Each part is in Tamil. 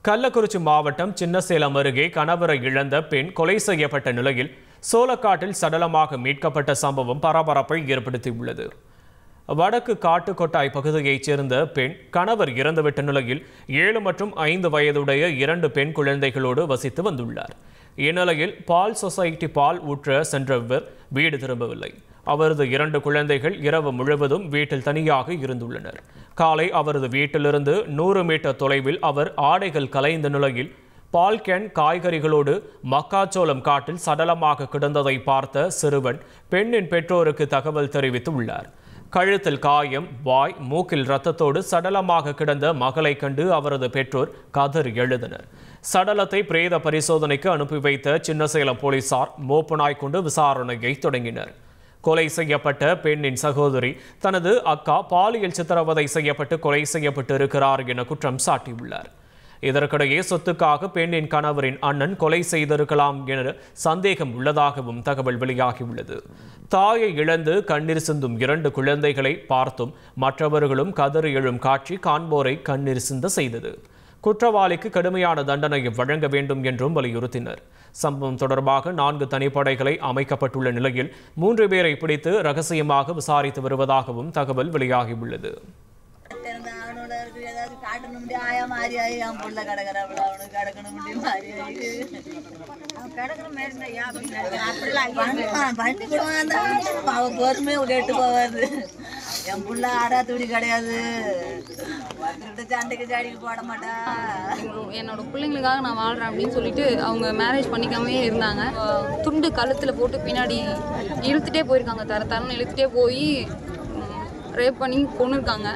கள்ளக்குறிச்சி மாவட்டம் சின்னசேலம் அருகே கணவரை இழந்த பெண் கொலை செய்யப்பட்ட நிலையில் சோளக்காட்டில் சடலமாக மீட்கப்பட்ட சம்பவம் பரபரப்பை ஏற்படுத்தியுள்ளது. வடக்கு காட்டுக்கொட்டாய் பகுதியைச் சேர்ந்த பெண் கணவர் இறந்துவிட்ட நிலையில் 7 மற்றும் 5 வயதுடைய 2 பெண் குழந்தைகளோடு வசித்து வந்துள்ளார். இந்நிலையில் பால் சொசைட்டி பால் ஊற்ற சென்றவர் வீடு திரும்பவில்லை. அவரது 2 குழந்தைகள் இரவு முழுவதும் வீட்டில் தனியாக இருந்துள்ளனர். காலை அவரது வீட்டிலிருந்து 100 மீட்டர் தொலைவில் அவர் ஆடைகள் கலைந்த நிலையில் பால் கேன் காய்கறிகளோடு மக்காச்சோளம் காட்டில் சடலமாக கிடந்ததை பார்த்த சிறுவன் பெண்ணின் பெற்றோருக்கு தகவல் தெரிவித்துள்ளார். கழுத்தில் காயம், வாய், மூக்கில் இரத்தத்தோடு சடலமாக கிடந்த மகளை கண்டு அவரது பெற்றோர் கதறி எழுந்தனர். சடலத்தை பிரேத பரிசோதனைக்கு அனுப்பி வைத்த சின்னசேலம் போலீசார் மோப்பு நாய் கொண்டு விசாரணையை தொடங்கினர். கொலை செய்யப்பட்ட பெண்ணின் சகோதரி தனது அக்கா பாலியல் சித்திரவதை செய்யப்பட்டு கொலை செய்யப்பட்டு இருக்கிறார் என குற்றம் சாட்டியுள்ளார். இதற்கிடையே சொத்துக்காக பெண்ணின் கணவரின் அண்ணன் கொலை செய்திருக்கலாம் என சந்தேகம் உள்ளதாகவும் தகவல் வெளியாகியுள்ளது. தாயை இழந்து கண்ணீர் சிந்தும் 2 குழந்தைகளை பார்த்தும் மற்றவர்களும் கதறி எழும் காட்சி காண்போரை கண்ணீர் சிந்த செய்தது. குற்றவாளிக்கு கடுமையான தண்டனையை வழங்க வேண்டும் என்றும் வலியுறுத்தினர். சம்பவம் தொடர்பாக 4 தனிப்படைகளை அமைக்கப்பட்டுள்ள நிலையில் 3 பேரை பிடித்து ரகசியமாக விசாரித்து வருவதாகவும் தகவல் வெளியாகியுள்ளது. என் புள்ள ஆடா துடி கிடையாது, சண்டைக்கு ஜாடிக்கு போட மாட்டா. என்னோட பிள்ளைங்களுக்காக நான் வாழ்றேன் அப்படின்னு சொல்லிட்டு அவங்க மேரேஜ் பண்ணிக்காமே இருந்தாங்க. துண்டு கழுத்தில் போட்டு பின்னாடி இழுத்துட்டே போயிருக்காங்க, தரன்னு இழுத்துட்டே போய் ரேப் பண்ணி கொண்டுருக்காங்க.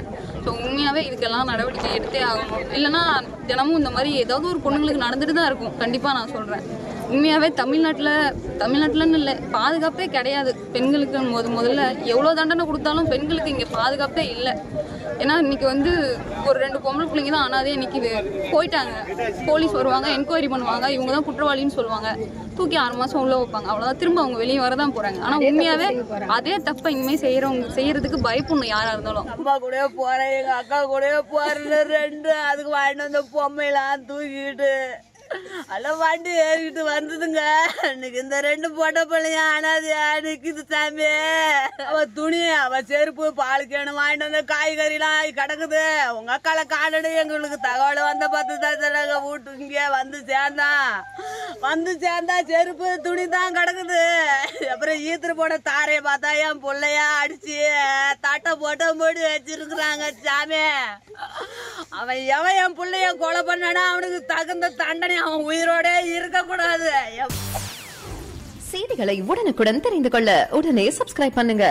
ஸோ உண்மையாகவே இதுக்கெல்லாம் நடவடிக்கை எடுத்தே ஆகணும். இல்லைனா தினமும் இந்த மாதிரி ஏதாவது ஒரு பொண்ணுங்களுக்கு நடந்துட்டு தான் இருக்கும். கண்டிப்பாக நான் சொல்கிறேன், உண்மையாகவே தமிழ்நாட்டிலன்னு இல்லை, பாதுகாப்பே கிடையாது பெண்களுக்கு. முதல்ல எவ்வளோ தண்டனை கொடுத்தாலும் பெண்களுக்கு இங்கே பாதுகாப்பே இல்லை. ஏன்னா இன்றைக்கி ஒரு 2 பொம்பளை பிள்ளைங்க தான் அனாதே நிற்கிது, போயிட்டாங்க. போலீஸ் வருவாங்க, என்கொயரி பண்ணுவாங்க, இவங்க தான் குற்றவாளின்னு சொல்லுவாங்க, தூக்கி 6 மாதம் உள்ளே வைப்பாங்க, அவ்வளோதான். திரும்ப அவங்க வெளியே வரதான் போகிறாங்க. ஆனால் உண்மையாகவே அதே தப்பை இனிமேல் செய்யறதுக்கு பயப்படணும் யாராக இருந்தாலும். அம்மா கூட போகிறேன், எங்கள் அக்கா கூட போகிறேன் 2 அதுக்கு வாங்கிட்டு வந்த பொம்மையெல்லாம் தூக்கிட்டு எல்லாம் வண்டி ஏறிக்கிட்டு வந்ததுங்க. இன்னைக்கு இந்த 2 பொட்டை பிள்ளைங்க அனாதையா நிற்குது சாமி. அவ துணி, அவ செருப்பு, பால் கேணு வாங்கிட்டு வந்த காய்கறிலாம் கிடக்குது. உங்க அக்கால காணடு எங்களுக்கு தகவல் வந்த 10 தடவை வீட்டு இங்கே வந்து சேர்ந்தா செருப்பு துணி தான் கிடக்குது. அப்புறம் ஈத்துரு போன தாரையை பார்த்தா என் பிள்ளையா அடிச்சு தட்டை போட்டு வச்சிருக்கிறாங்க சாமி. அவன் என் பிள்ளைய கொலை பண்ணானா அவனுக்கு தகுந்த தண்டனை, அவன் உயிரோட இருக்கக்கூடாது. செய்திகளை உடனுக்குடன் தெரிந்து கொள்ள உடனே சப்ஸ்கிரைப் பண்ணுங்க.